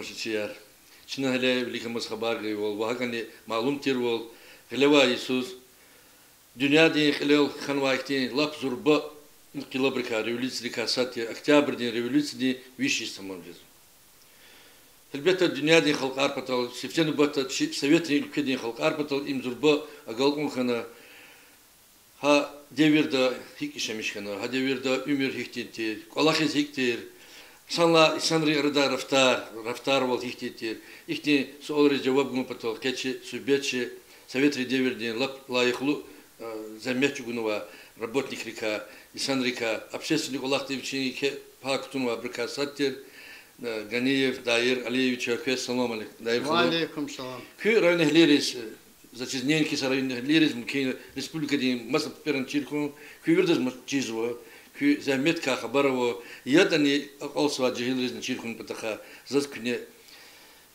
машичияр. Чина хле великомыз хабаргы бол, вахагани малум тир бол, хлева Иисус. Дюняди хлел ханвайхтин лап зурба килобрика революции касати октябрь день революции вещи самом жизни. Хлебета дюняди халкар патал, септембр бата советы кедин халкар патал им зурба агалкун хана ха деверда хикишемишхана, ха деверда умер хиктинтир, Аллахиз хиктир. Санла Исанри Рада Рафтар вот ихти соолри жаваб гум патол кечи субечи советри девердин лайхлу замечугунова работник река Исанрика общественник Аллахтевичи ке пактунова брикасаттер Ганиев Даир Алиевич Ахвес салам алейкум. Даир алейкум салам. Ку районных лирис зачизненки с районных лирис мкин республика дин маса перанчирку ку вердас мачизва заметка хабарово ядани also джихилризн чирхун патаха заскне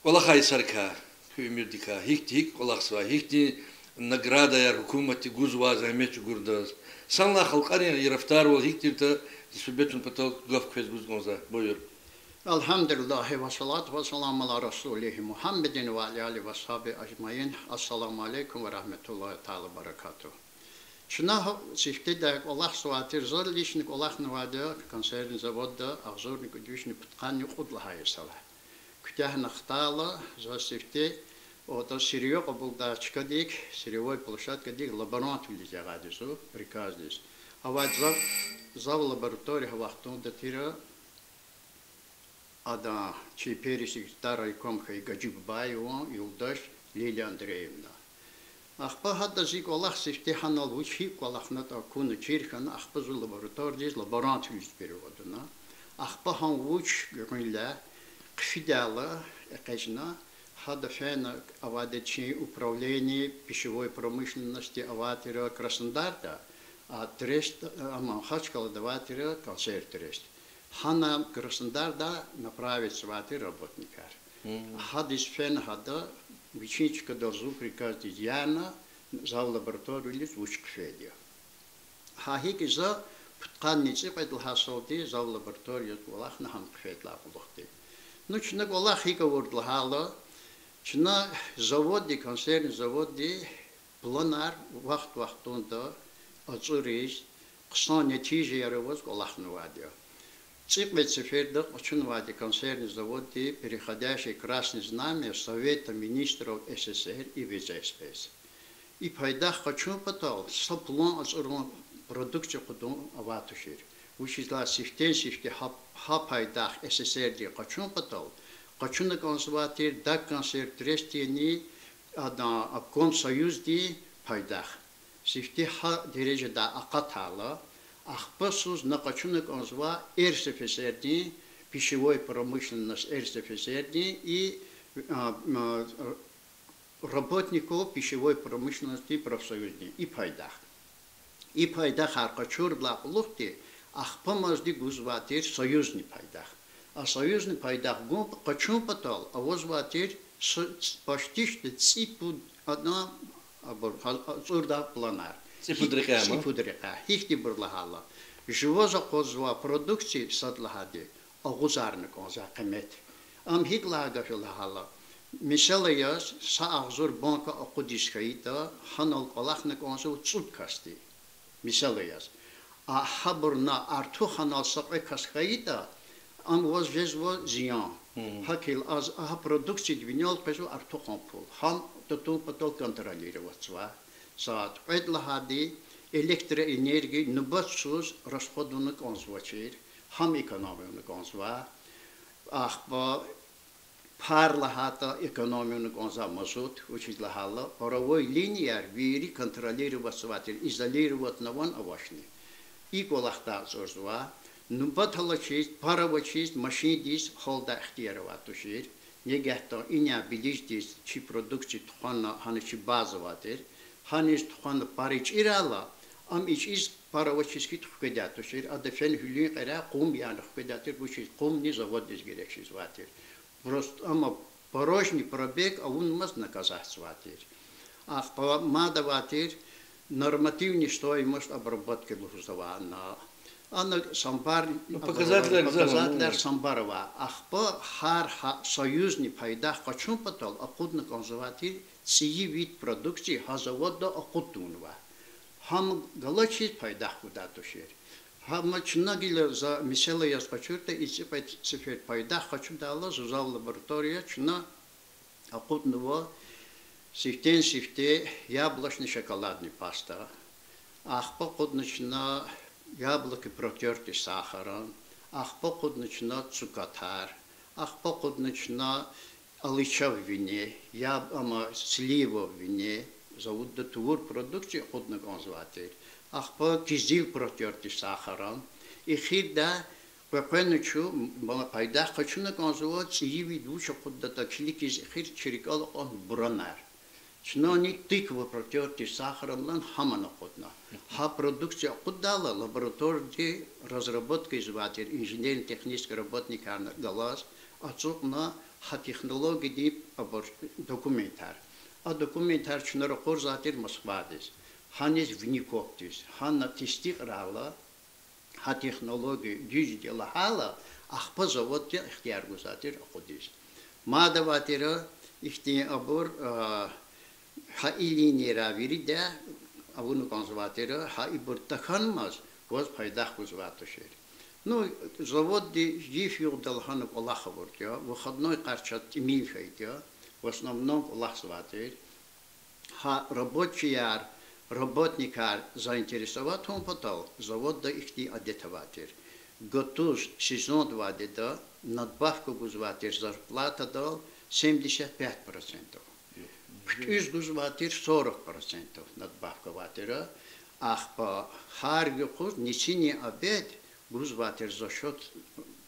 Аллаха исарка хюмирдика хик Аллахсва хикти награда я хукумати гузва замечу гурдас санла халкари ярафтар вол хиктирта субетун патал гавквез гузгонза бойур Alhamdulillah ve salatu ve selamu ala Resulihi Muhammedin ve alihi ve sahabi ajmain. Assalamu alaikum ve rahmetullahi ta'ala barakatuh. Шна сифтеда Аллах суатир зорлишник Аллах навада концерн завода агзорник удвишни пткани худлахайсала. Кутях нахтала за сифте ота сирио кабулдачкадик сириовой площадкадик лаборатория лизагадису приказдис. Авад зав лаборатория вахтун датира ада чиперисик старой комхай гаджибаева Юлдаш Лилия Андреевна. Ахпа хадда зик Аллах сифтиханал вучи Аллахнат акуну чирхан ахпа зу лабораториис лабораториис переводуна. Ахпа хан вуч гринля кфидала экежна хадда фена авадечи управление пищевой промышленности аватира Краснодарда, а трест аманхачкала даватира концерт трест. Хана Краснодарда направить сваты работникар. Хадис фен хадда Вичичка должу приказать Яна за лабораторию или звучкфедия. Хахики за тканицы пайдл хасоди за лабораторию Аллах на хамкфед лабухти. Ну чна Аллах хика вордл хала чна заводи концерн заводи планар вахтунда ацурис ксан нетиже яровоз Аллах навадия. Циквет сеферда очень вади концерн заводи переходящий красное знамя Совета министров СССР и ВЗСПС. И пайдах хочу потал соплон от продукции кудум аватушир. Учитла сифтен сифте ха пайдах СССР ди хочу потал. Хочу на консерватир да концерт трестени ада обком союз ди пайдах. Сифте ха дереже да акатала. Ахпасуз накачунок онзва РСФСР пищевой промышленность РСФСР и работников пищевой промышленности профсоюзни и пайдах. И пайдах аркачур блаклухти ахпамазди гузватир союзный пайдах. А союзный пайдах гум качун патал, а возватир почти что ципу одна абурда планар. Сифудрика. Хихти бурлахала. Живоза козва продукции садлахади. Агузарник онза камет. Ам хиклага филахала. Мисала яс саагзур банка акудишкаита ханал калахник онза цуткасти. Мисала яс. А хабурна арту ханал сакwe каскаита ам воз везво зиян. Хакил аз продукции двинял песо арту хампул. Хам тату патол контролироваться. Saat edlahadi elektroenergi nubatsuz расходуны консвачир, хам экономию консва, ахба парлахата экономию консва масут, учитлахала, паровой линиер вири контролировать сватир, изолировать на вон авашни. И колахта зозва, нубаталачист, паровачист, машинист, холда ихтиярватушир, негехто иня билиштист, чи продукции тхана ханичи базоватир, Ханис тухан парич ирала, ам ич паровоческий тухкедятушир, а дефен хюлин кара кум ян тухкедятир, бучит кум не завод дизгерекший зватир. Просто ама порожний пробег, а он маз наказать зватир. А мадаватир нормативный стоимость обработки лухузова на Ана самбар показатель самбарова. Ахпа хар союзный пайдах качун потал акудна консерватив ци вид продукции хазавода акутунва. Хам галачит пайдах куда тушер. Хам чнагилер за мисела я скачурта и цифер пайдах качун дала за лаборатория чна акутнва сифте яблочный шоколадный паста. Ахпа кудначна яблоки протерты сахаром, ахпокуд начинает цукатар, ахпокуд начинает алыча в вине, слива в вине, зовут до тур продукции ходно консерватор, ахпо кизил протерты сахаром, и хирда пепенучу пайдах хочу на консерватор, и видучу ходно так хиликиз хир черикал он бронар. Чнони тыква протерты сахаром лан хамана ходно. Ха продукция кудала лаборатории разработки изватер инженерно-технический работник галас, отцов на ха технологии документар. А документар чнорокор затер Москвадис, ханис вникоптис, хана тестик рала, ха технологии диждела хала, ахпа заводте ихтияр гузатер акудис. Мада ватера ихти абор ха илини равири да авуну консерватора ха и буртаханмаз воз пайдах гузватушер. Ну завод ди жифюр далхан Аллаха вортя, выходной карчат имильхайтя, в основном Аллахсватер. Ха рабочияр, работникар заинтересоват он потал, завод да ихти адетаватер. Готуз сезон 2 да надбавку гузватер зарплата дал 75%. Из гузватер 40% надбавка ватера, ах по харгюху ничего обед гузватер за счет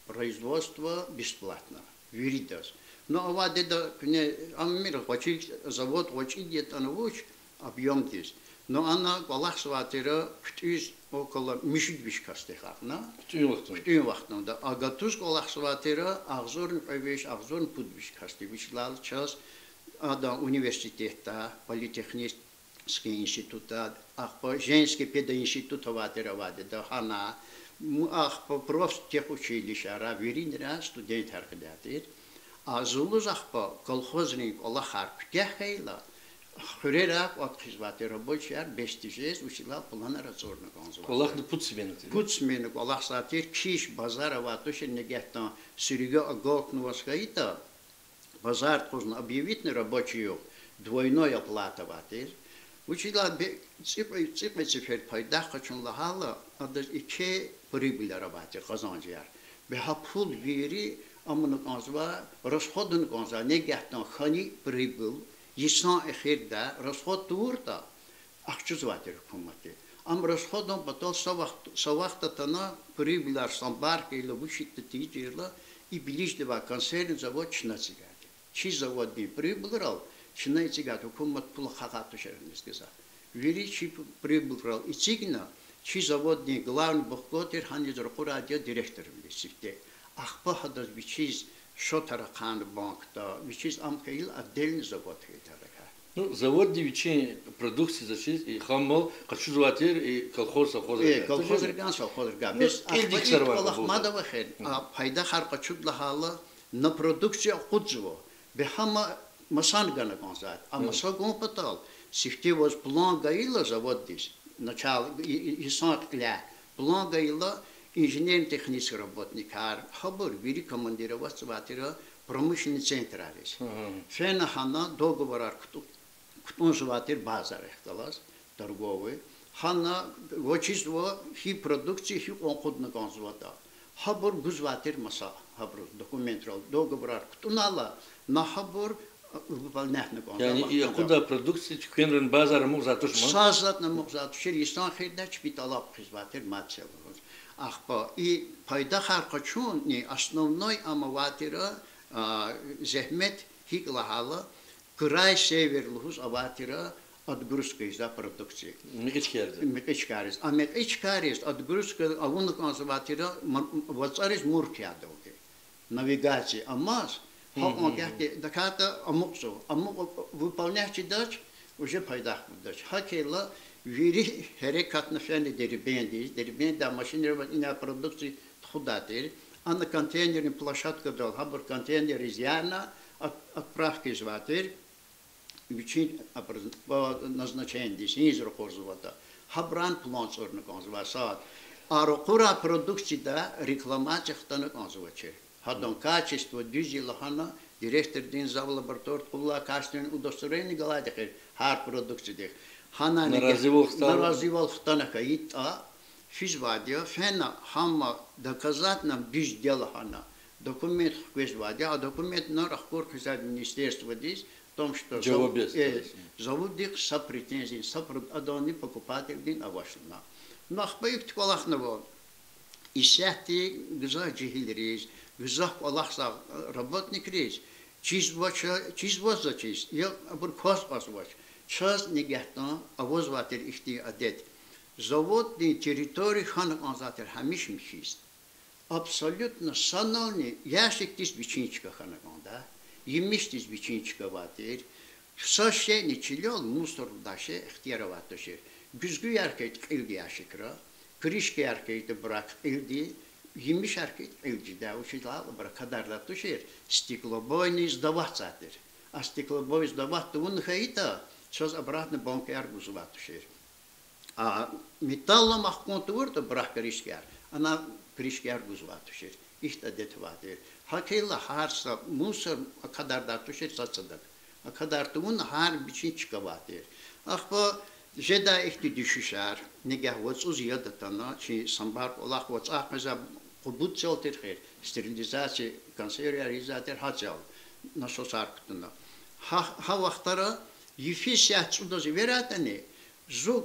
производства бесплатно, виридас. Но аваде да не аммир хочет завод хочет где-то навуч объем здесь. Но она Аллахсватера из около мишидвиш кастехарна. Птюн вахтна да. А гатуш Аллахсватера ахзорн айвеш ахзорн пудвиш кастевиш лал час. Ада университета, политехнический институт, женский пединститут ватера да хана, по профтехучилища равирин студент харкадатир, а зулузах по колхозник Аллахар птехайла, хурерак от хизваты рабочий бестижез учила плана разорна консул. Аллах не путсменок. Путсменок Аллах сатир киш базара ватуше негетно сюрига агокну воскаита. Базар должен объявить на рабочую двойной оплата ватер. Учила цифр пайдах хочу лахала, а даже и че прибыль работать казанжар. Бехапул вери амна конзва расходен конзва негатно хани прибыль. Ясно эхирда расход турта. Ахчуз ватер кумати. Ам расходом потом савахта тана прибыль самбарка или вышитта тижерла и ближнего концерн завод чнацигар. Чи завод не прибрал, чинайцигат хукумат плохагату шернискиза. Вери чи прибрал и цигна, чи завод не главный бухгалтер ханизер курадия директор висите. Ах пахадас бичиз шотаракан банкта, бичиз амкаил отдельный завод хитарака. Ну завод девичей продукции зачист и хаммал, хочу заводер и колхоз совхоз. Колхоз рган совхоз рган. Без ахмадова хер. А пайда харкачуд лахала на продукцию худзво. Бехама масан гана конзат, а маса гон потал. Сифте воз план гаила завод здесь. Начало и санкля. План гаила инженерно-технический работник. Хабар вири командировать ватера промышленный центр арис. Фена хана договор ктун заватер базар эхталас торговый. Хана вочиство хи продукции хи онкудна конзвата. Хабар гузватер маса. Хабар документал договор ктунала. На хабар выполнять на конза. И куда продукции чекенрен базар мог затушь мог? Сазат на мог затушь. Истан хейдач питалап хизватер мацел. Ах по и пайда харкачун не основной амаватера зехмет хиглахала край север лухус аватера отгрузка за продукции. Мекичкарис. А мекичкарис отгрузка авуна консерватера вацарис муркиадоге. Навигация амаз. Он говорит, даката амуксо, амук выполнять дач уже пайдах дач. Хакела вири херекат на фене дербен да машинер ина продукции тхудатер, а на контейнерной площадке дал хабр контейнер из Яна отправки зватер, вичин по назначению здесь рухозвата. Хабран план сорно конзвасад. А рукура продукции да рекламация хтана конзвачер. Хадон качество дюзилахана директор дин зав лаборатория кулла качественное удостоверение галадихер хар продукции дех. Хана наразивал хтана каит а физвадия фена хамма доказать нам дюз делахана. Документ хвезвадия, а документ на рахкор хвезад министерство здесь. В том, что зовут их со претензией, адони покупатель дин авашна. Но ахбаик тколахнавал. И сяти гза джихил рейс, гза колахса работник рейс. Чиз воза чиз, я абур кос озвач. Час негятно авозватер ихти адет. Завод на территории хана анзатер хамиш мхист. Абсолютно санални яшик тис бичинчика хана анда. Емистиz biçinçika vatir. Saşe niçilol musor daşe ihtiyaravatışır. Güzgü erkek ildi yaşıkra. Krişke erkek bırak ildi. Yemiş erkek ildi de uçila bırak kadarla tuşir. Stiklobойный сдаватсатыр. А стеклобой сдават он хаита. Söz обратно банкер гузватышır. А металла махконтур da bırak krişker. Ana krişker guzvatışır. İşte detvadır. Hakıyla harsa musor kadar da tuşet satsadık. A kadar da un har biçin çıkavadır. Ah bu jeda ihti düşüşer. Negah vats yadatana ki sambar Allah vats ahmeza kubut çaltır her. Sterilizasyon kanserizatör hacal. Nasıl sarkıtına. Ha vaxtara yifisiyat sudozi veratani. Zug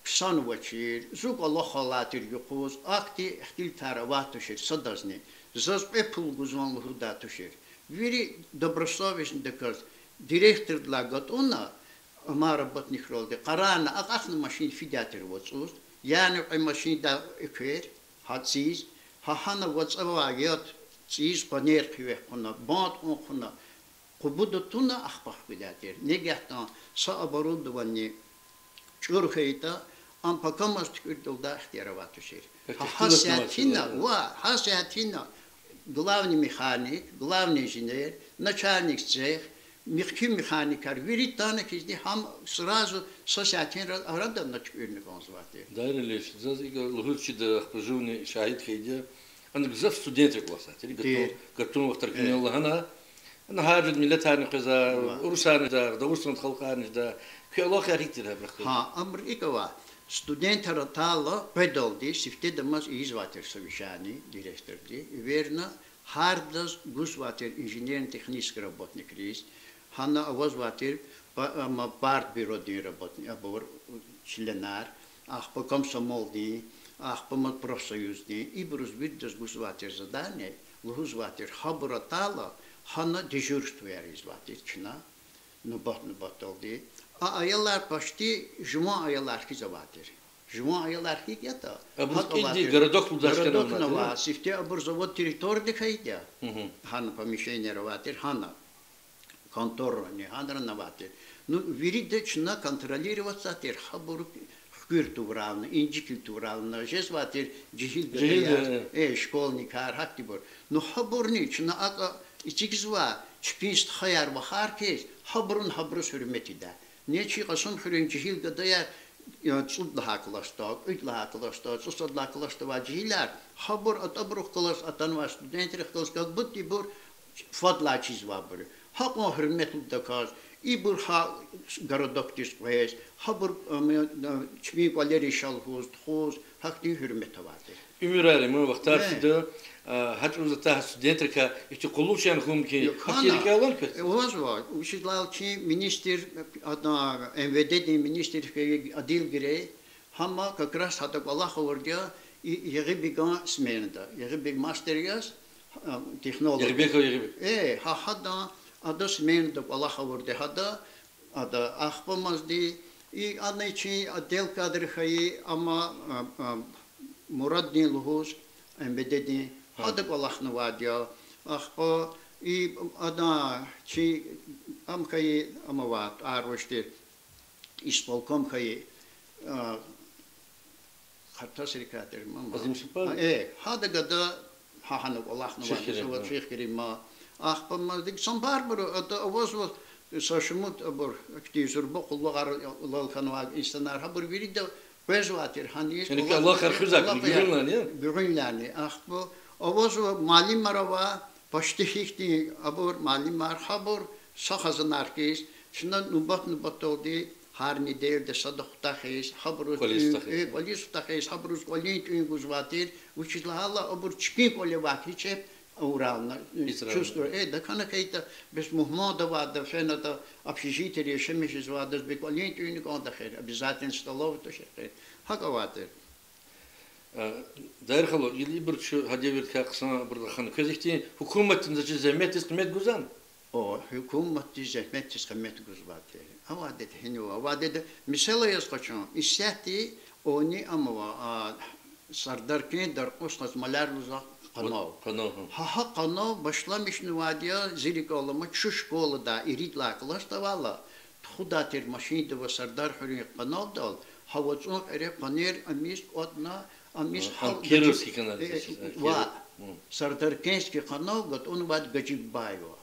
psanovaçir, zug Allah halatır yokuz. Akti ihtil taravatışır sadazni. Зас пепул гузван лхуда тушер. Вири добросовестный доказ. Директор для готона, ама работник ролде. Карана, ахна машин фидятер воцус. Яны машин да эквер, хатсиз. Хахана воцава гет циз панер киве кона, банд он кона. Кубуда туна ахпах фидятер. Негятан са оборудование чурхейта, ам покамаст курдулда ихтияраватушер. Хасятина, главный механик, главный инженер, начальник цех, механикар, веританок из них сразу сосятин радом на чурный конзвати. Да, лишь, лучше да поживни шахид хейдя, он гзав студенты классатели, готов вторгнул лахана, на хард милитарный каза, урусарный да, урусарный халкарный да, келох яритер абрахт. Ха, амрикова. Студентара тала педалди, сифте дамаз изватер совещаний, директорди, верно, хардас гусватер инженерно-технический работник рейс, хана авозватер парт бюродный работник, абор членар, ах по комсомолдни, ах по профсоюзни, и брузбиддас гусватер задание, гусватер хабура тала, хана дежурство изватер, чина, ну баталди. А аялар почти жума аялар хизаватер. Жума аялар хигята. Абурский городок Городок сифте абур завод территории дихайдя. Хана помещение раватер, хана контор не хана наватер. Ну виридечна контролироваться тер хабур хкюртуравна, инжикультуравна, жезватер джихил школьникар хактибор. Ну хабурнична ака ичигзва чпист хаяр бахаркес хабрун хабрус hürmetiде. Нечи қасын хүрен жихил гадая цудла кластак, ütla кластак, цусадла кластава жихилар. Хабур атабрух клас атанва студенттер клас как будто бур фадла чизва бур. Хакма hürmet доказ. И бур ха городок тисвес. Хабур чми Валерий Шалхуз, хуз хакти hürmet авады. Умирали мы вахтарсида. Хачу за та студентка, эти колучан хумки, хакирика ланка. Возва, учитель министр, одна МВД министр Адил Гирей, хама как раз хата Аллаха вордя и егибига сменда, егибиг мастерияс технология. Егибик. Хада ада сменда Аллаха вордя хада ада ахпамазди и одничи отдел кадры хаи ама Мураддин Лухуз МВД هذا والله نواديا أخو أنا شيء أم كي أموات عروشتي إسبالكم كي hatta şirketler mi? Azim Süper. Hadi gada hahanık Allah ne var? Şeyh Kerim'a. Ahbamızdık son barbaro da avaz var. Saşımut abur aktivizör bu kullar lalkanwa insanlar ha bir biri de bezvatir hani Yani Allah karşızak görünler ya. Görünlerni ahbu avaz mali marava baştihti abur mali marhabur sahazın arkis şundan nubat oldu harni değil de sadıkta his habrus polis his habrus polis guzvatir uçla Allah abur çıkın kole vakit Урална, чувствую, да канакайта без мухмода вада, фенада, общежитие, решимешь из вада, с беквалент, и никого дахер, обязательно столовый, то шехер. Хаковатер. Дайрхало, или бирчу хадевер каксана бирхан közekti hukumetin de zahmet ismet guzan. O hukumet de zahmet ismet guzvatır. Hava dedi hinu, hava dedi. Mesela yazkaçan, istihti oni ama sardarken darqos malar uzak Ha kanal başlamış nuvadiya zilik olma şu şkolada irit laklas da valla. Tuda ter maşini de sardar hürri kanal dal. Havacun ere panir amis odna amis Kirovski kanal. Va. Sardar kenski kanal gat onu vad gacib bayo.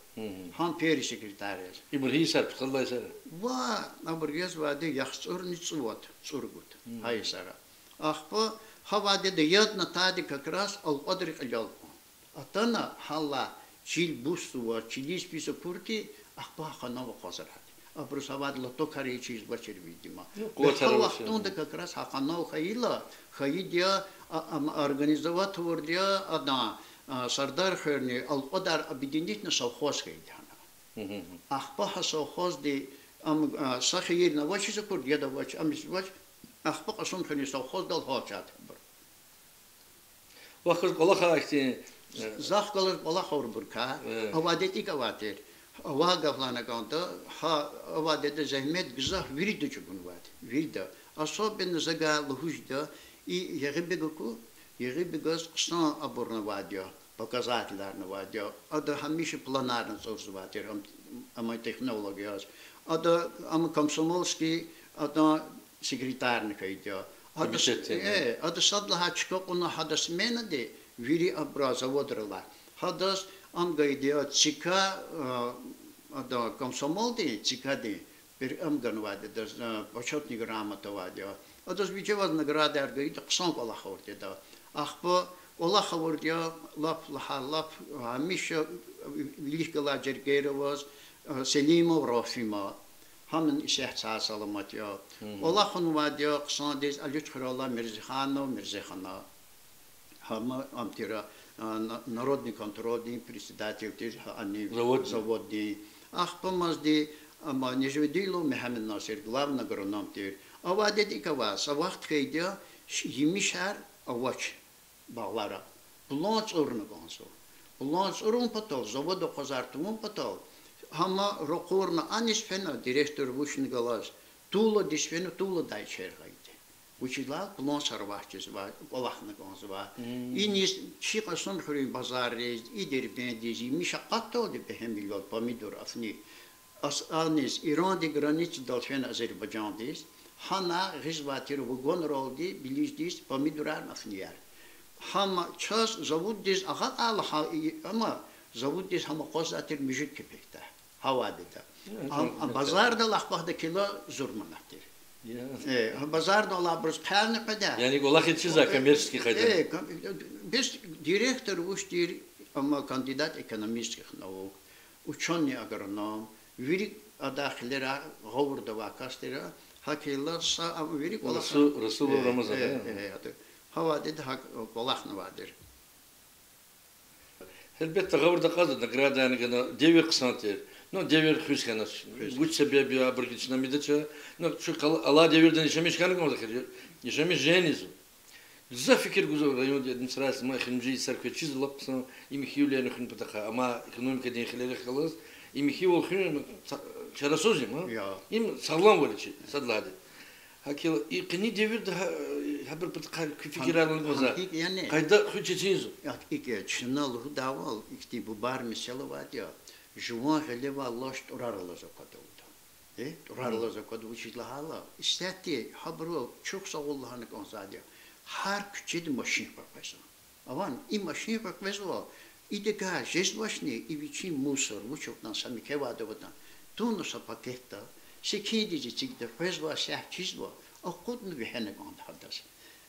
Han peri sekretariyas. İbrahim Sarp kallah sara. Va, aburgez vadi yaxsur nitsvot surgut. Hay sara. Ahpa Havada da yadna tadı kakras al adrik alyal. Atana hala çil bustu var çilis pisa purti akba khana va qasrat. Abrus havad la to kari çiz başır vidima. Hava tonda kakras khana khayla khaydiya organizavat vordiya ada sardar khirni al qadar abidinitna savkhoz khaydiana. Akba ha savkhoz de am sakhir na vachiz kurd ya da vach am vach akba qasun khani savkhoz dal hachat. Vakit kola karakti. Zah kalır kola korburka. Avadet ikavater. Avaga flana kanta. Ha avadete zahmet güzah viride çukun vat. Viride. Asab ben zaga luhujda. I yeri begaz qsan aburna vadya. Показательlarını vadya. Adı hamişe planarın sosu vater. Ama teknolojiyaz. Adı ama komsomolski adı sekretarını kaydı. Adı sadlaha çıkıp ona hadas menade viri abraza vodrla. Hadas amgaydiya çıka adı komsomol de çıka de bir amgan vadı da başatni gramata vadı. Adas vicevaz nagrada ergaydi qsan kola xorti da. Ahba ola xordiya laf hamişe vilişkala cergerovaz Selimov Rafima Hamın işe salamat ya. Allah onu vadiya qsandes alıç xirala Mirzexana. Hama amtira Народный контрольный председатель они заводный. Ахпамазди ама нежведило Мехамед Насир главный агроном тер. Авадет икавас авахт кейдя yimişer avaç bağlara. Bulanç orunu ganso. Bulanç orun patal zavoda qazartımın patal. Hama roqorna anis fena direktör vuşni galas. Tula disfena tula dayçergaydı. Uçila bulanç arvahçısı var. Allah'ını ganso var. İnis çıqasın xuri bazarrez idir bendizi mişaqat oldu behem yol pomidor afni. Anis İran de graniç dalfen Azerbaycan'dayız. Hana rizvatir vagon roldi bilizdis pomidorar afniyar. Hama ças zavuddiz agat Allah ama zavuddiz hama qozatir müjit kepekte. Havadida. Bazarda lahbahda kilo zurmanatir. Bazarda Allah brus kalne peder. Yani Allah etçiza komerski hayda. Biz direktör uçtir ama kandidat ekonomist khnavo. Uçonni agronom virik adaxlera gavurda vakastira hakilla sa virik Allah Rasul Ramazan. Havadida hak Allah'na vardır. Elbette gavurda qazdı grada yani kana devir qsantir. No devir xüskanas. Bu sebebi bir geçine mideçe. No şu Allah devirden yaşamış kanı komada kırıyor. Yaşamış jeniz. За fikir güzel rayonda administrasyon ma xinci serkö çiz lapsan imhiyule nxin pataka ama ekonomik dengeleri xalas imhiy ol xin çarasozim ha. İm sağlam var içi sadladı. Hakil iqni devirde haber pataka fikirlerini maza. Kayda xüçeçiniz. Ya iki çinalı daval ikti bu bar mesela var ya. Juan releva lost orarlı zakatoldu. Durarlar kadar uçuşla hala. İstedi habru çok sağ Allah'ın konsadı. Her küçük maşin bakmasın. Avan i maşin bakmasın. İdega jezvaşni ibiçin musor bu çoktan sami kevada budan. Tunu sa paketta. Sekedici çıktı. Fezva sehçizva. Akudnu bir hene kandı hadas.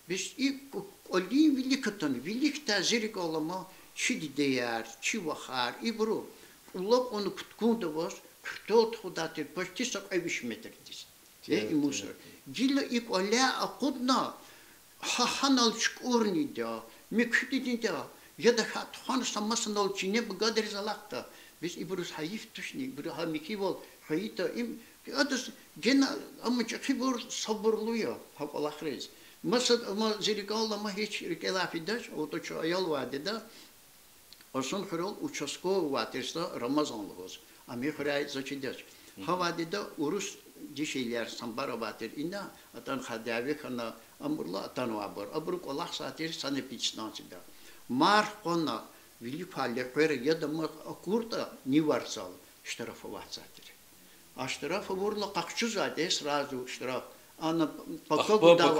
Biz ilk olin villikatan villikta zirik olama çi değer, çi vakar, ibru. Allah onu kutkunda var. 44 hudatir почти 45 metrediz. Musor. Gilla ilk ola akudna hanal çukurni da, mekhdidin da ya da han samasın ol çine bu kadar zalakta. Biz ibrus hayif tuşni, ibru hamiki vol hayita im adas gene ama çakibur sabırlıyor. Hak Allah reis. Masad ama zelikallah hiç rikelafidaş o da şu ayal vadede Osun xırol uçasko vatirsa Ramazanlı olsun. Ama xıray zaçıdaş. Havadede urus dişeyler sambara vatir ina atan xadavi xana amurla atan vabur. Abruk Allah satir sana piçnancıda. Mar kona vili falle xere ya da mar akurda ni varsal iştarafa vatsatir. Aştarafa vurla qaqçı zade srazu iştiraf. Ana pakagu da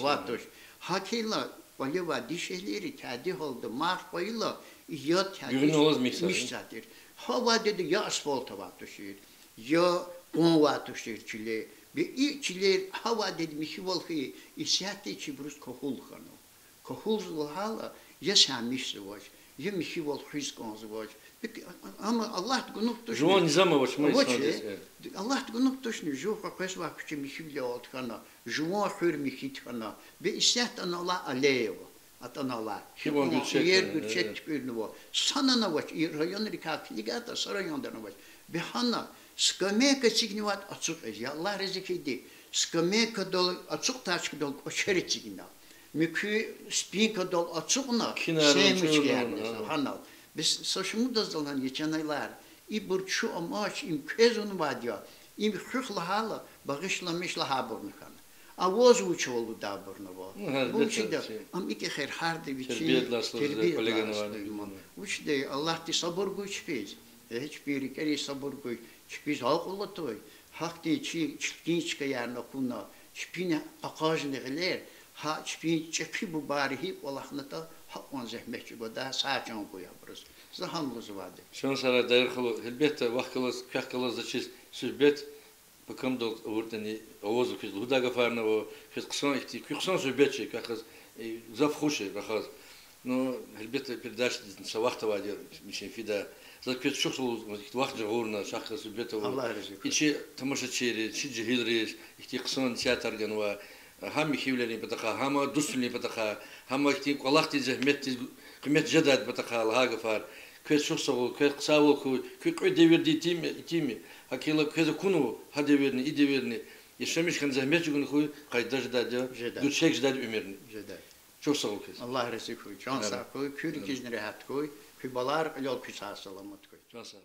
vatoş. Hakila Valeva dişeleri tadih oldu. Mar koyla ya tadih miştadir. Hava dedi ya asfalta vatuşur. Ya on vatuşur çile. Bir çile hava dedi mişi volki isyatte çibrus kohul kanu. Kohul hala ya samiş var. Ya mişi vol hrizkonz var. Ama Allah günük düşün. Juan nizama var. Allah günük düşün. Juha pesva küçü mişi bile oldu kana. Juan hür mişi kana. Ve isyattan Allah alev. Atan Allah. Yer gürçek çıkıyor bu. Sana ne var? Rayon rikatligata sarayondan var. Bir hana skameka çıknivat açık. Ya Allah rezikidi. Skameka dol açık taşk dol koşeri çıkna. Mükü spinka dol açıkna. Sevmiş yani. Hana. Biz saçımı da zalan geçen aylar. İburçu amaç imkezun var diyor. İm hıhla hala bağışlamışla haburnu kan. Avoz uçu oldu da burnu bu. Bu içinde am iki her hardı bir şey. Uçde Allah ti sabır güç biz. Hiçbir kere sabır güç. Biz haklı toy. Hak di çi çıkayarna kuna. Çpine akajneler. Ha çpin çepi bu barihi Allah'ına da hak on zahmetçi bu da saçan koyarız. Zahamlız vardı. Şun sara derhal elbette vakılas kakılas da çiz sübet bakım da ortani ovozu kız huda gafarna o kız kısan ihti kısan sübet çek kakız zaf hoşe rakaz. No elbette bir ders dizin savakta var ya bir şey fida. Zaten çok sol vakti uğruna şakı sübet o. Allah razı olsun. İçi tamaşaçıları, içi cihilleri, ihti kısan tiyatrgan var. Ham hivlerini bataqa, ham dusuni bataqa, ham ihti Allah diye zahmet kıymet cedat bataqa Allah'a gafar. Köz çok sağ ol, köz kısa ol, köz devirdi itimi. Hakila köz kunu, ha devirni, i devirni. Yaşamış kan zahmet çünkü koy kayda cedat, gürçek cedat ömürni. Çok sağ ol köz. Allah razı olsun. Can sağ koy, kürk izini rahat koy, kübalar yol küsa selamet koy. Can sağ ol.